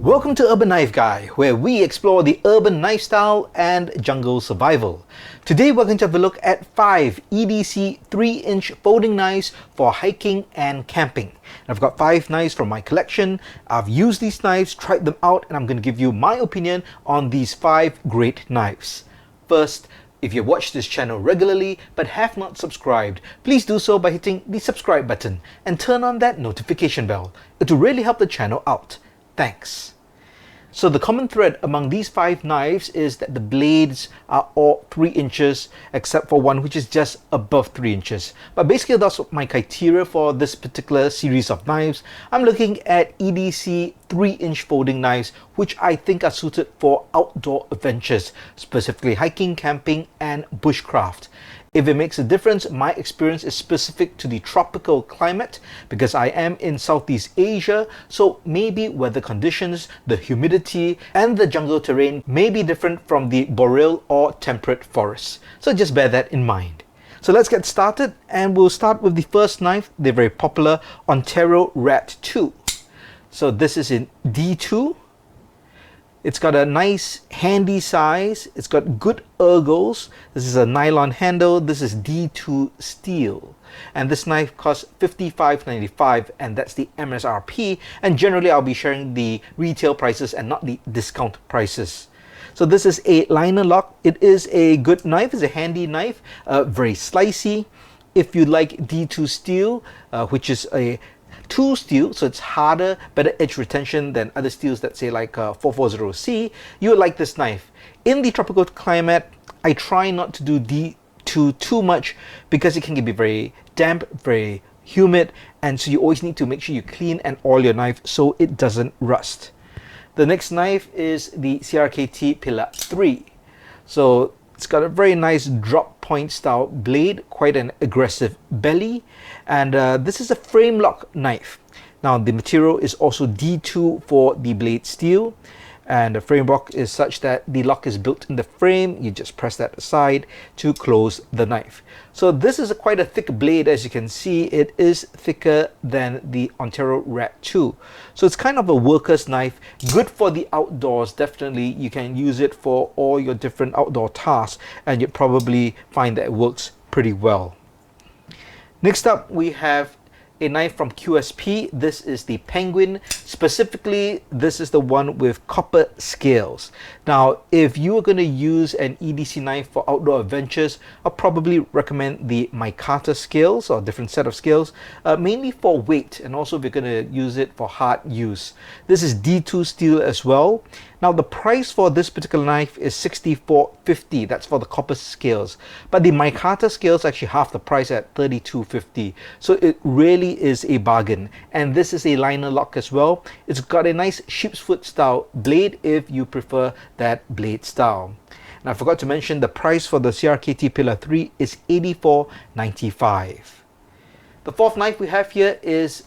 Welcome to Urban Knife Guy, where we explore the urban knife style and jungle survival. Today we're going to have a look at 5 EDC 3-inch folding knives for hiking and camping. I've got 5 knives from my collection. I've used these knives, tried them out, and I'm going to give you my opinion on these 5 great knives. First, if you've watched this channel regularly but have not subscribed, please do so by hitting the subscribe button and turn on that notification bell. It will really help the channel out. Thanks. So the common thread among these 5 knives is that the blades are all 3 inches except for one which is just above 3 inches. But basically that's my criteria for this particular series of knives. I'm looking at EDC 3-inch folding knives which I think are suited for outdoor adventures, specifically hiking, camping and bushcraft. If it makes a difference, my experience is specific to the tropical climate because I am in Southeast Asia, so maybe weather conditions, the humidity and the jungle terrain may be different from the boreal or temperate forests. So just bear that in mind. So let's get started, and we'll start with the first knife, the very popular Ontario Rat 2. So this is in D2. It's got a nice handy size, it's got good ergos. This is a nylon handle, this is D2 steel. And this knife costs $55.95 and that's the MSRP. And generally I'll be sharing the retail prices and not the discount prices. So this is a liner lock. It is a good knife, it's a handy knife, very slicey. If you like D2 steel, which is a 2 steel, so it's harder, better edge retention than other steels that say like 440C, you would like this knife. In the tropical climate, I try not to do D2 too much because it can be very damp, very humid, and so you always need to make sure you clean and oil your knife so it doesn't rust. The next knife is the CRKT Pillar 3. So it's got a very nice drop point style blade, quite an aggressive belly, and this is a frame lock knife. Now the material is also D2 for the blade steel, and the frame lock is such that the lock is built in the frame. You just press that aside to close the knife. So this is quite a thick blade. As you can see, it is thicker than the Ontario Rat 2. So it's kind of a worker's knife, good for the outdoors. Definitely you can use it for all your different outdoor tasks and you'd probably find that it works pretty well. Next up we have a knife from QSP. This is the Penguin. Specifically, this is the one with copper scales. Now, if you are going to use an EDC knife for outdoor adventures, I'll probably recommend the micarta scales or different set of scales, mainly for weight and also if you're going to use it for hard use. This is D2 steel as well. Now the price for this particular knife is $64.50. That's for the copper scales. But the micarta scales actually half the price at $32.50. So it really is a bargain. And this is a liner lock as well. It's got a nice sheep's foot style blade if you prefer that blade style. And I forgot to mention the price for the CRKT Pillar 3 is $84.95. The fourth knife we have here is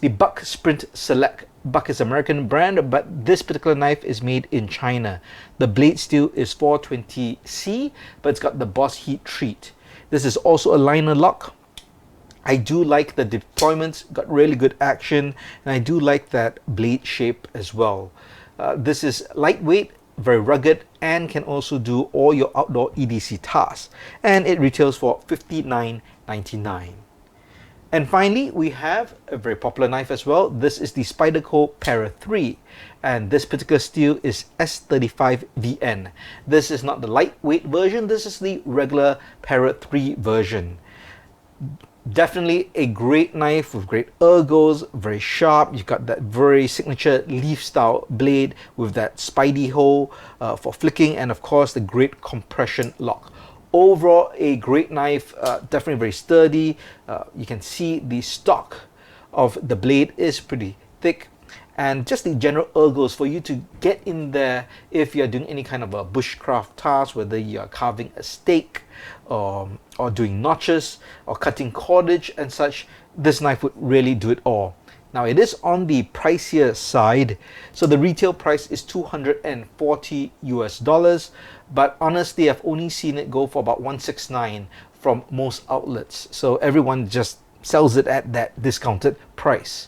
the Buck Sprint Select. Buck is American brand, but this particular knife is made in China. The blade steel is 420C, but it's got the Boss heat treat. This is also a liner lock. I do like the deployments, got really good action, and I do like that blade shape as well. This is lightweight, very rugged, and can also do all your outdoor EDC tasks. And it retails for $59.99. And finally, we have a very popular knife as well. This is the Spyderco Para 3. And this particular steel is S35VN. This is not the lightweight version. This is the regular Para 3 version. Definitely a great knife with great ergos, very sharp. You've got that very signature leaf style blade with that spidey hole for flicking, and of course the great compression lock. Overall, a great knife, definitely very sturdy. You can see the stock of the blade is pretty thick, and just the general ergos for you to get in there if you're doing any kind of a bushcraft task, whether you're carving a steak or doing notches or cutting cordage and such. This knife would really do it all. Now it is on the pricier side, so the retail price is $240 US, but honestly I've only seen it go for about $169 from most outlets, so everyone just sells it at that discounted price.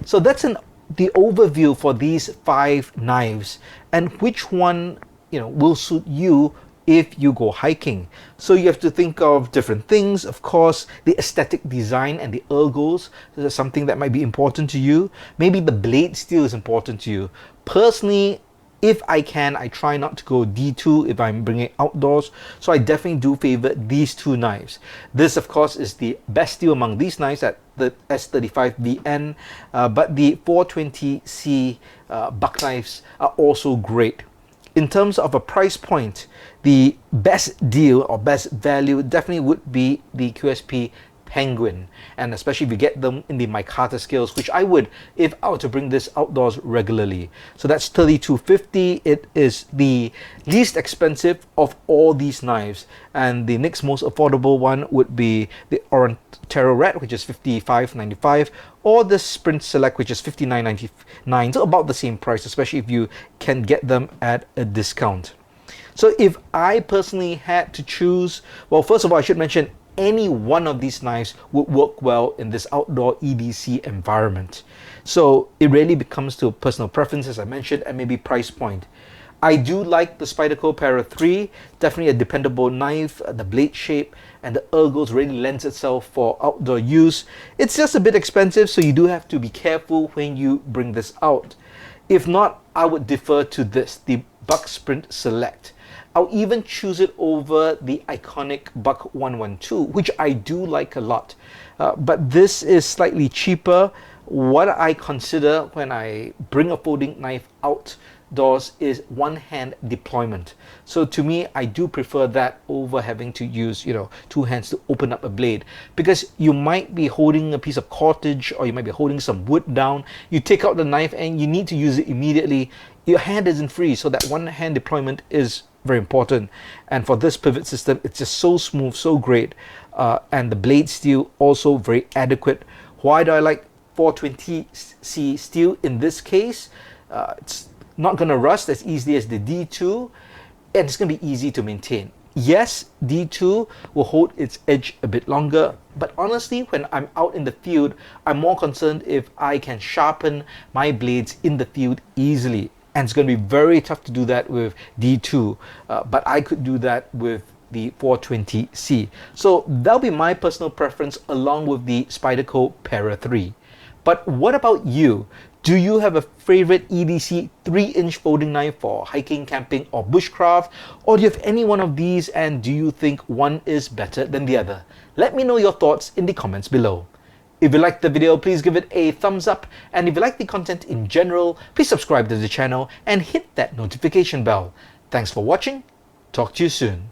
So that's an the overview for these 5 knives and which one will suit you if you go hiking. So you have to think of different things. Of course, the aesthetic design and the ergos is something that might be important to you. Maybe the blade steel is important to you. Personally, if I can, I try not to go D2 if I'm bringing it outdoors. So I definitely do favor these 2 knives. This, of course, is the best steel among these knives at the S35VN, but the 420C buck knives are also great. In terms of a price point, the best deal or best value definitely would be the QSP Penguin, and especially if you get them in the micarta scales, which I would if I were to bring this outdoors regularly. So that's $32.50. It is the least expensive of all these knives, and the next most affordable one would be the Orantero Red, which is $55.95, or the Sprint Select, which is $59.99. So about the same price, especially if you can get them at a discount. So if I personally had to choose, well, first of all, I should mention any one of these knives would work well in this outdoor EDC environment. So it really becomes to personal preference, as I mentioned, and maybe price point. I do like the Spyderco Para 3, definitely a dependable knife. The blade shape and the ergos really lends itself for outdoor use. It's just a bit expensive, so you do have to be careful when you bring this out. If not, I would defer to this, the Buck Sprint Select. I'll even choose it over the iconic Buck 112, which I do like a lot. But this is slightly cheaper. What I consider when I bring a folding knife outdoors is one-hand deployment. So to me, I do prefer that over having to use, 2 hands to open up a blade, because you might be holding a piece of cordage or you might be holding some wood down. You take out the knife and you need to use it immediately. Your hand isn't free, so that one-hand deployment is very important. And for this pivot system, it's just so smooth, so great, and the blade steel also very adequate. Why do I like 420C steel in this case? It's not going to rust as easily as the D2, and it's going to be easy to maintain. Yes, D2 will hold its edge a bit longer, but honestly, when I'm out in the field, I'm more concerned if I can sharpen my blades in the field easily. And it's going to be very tough to do that with D2, but I could do that with the 420C. So that'll be my personal preference along with the Spyderco Para 3. But what about you? Do you have a favorite EDC 3-inch folding knife for hiking, camping, or bushcraft? Or do you have any one of these, and do you think one is better than the other? Let me know your thoughts in the comments below. If you liked the video, please give it a thumbs up, and if you like the content in general, please subscribe to the channel and hit that notification bell. Thanks for watching. Talk to you soon.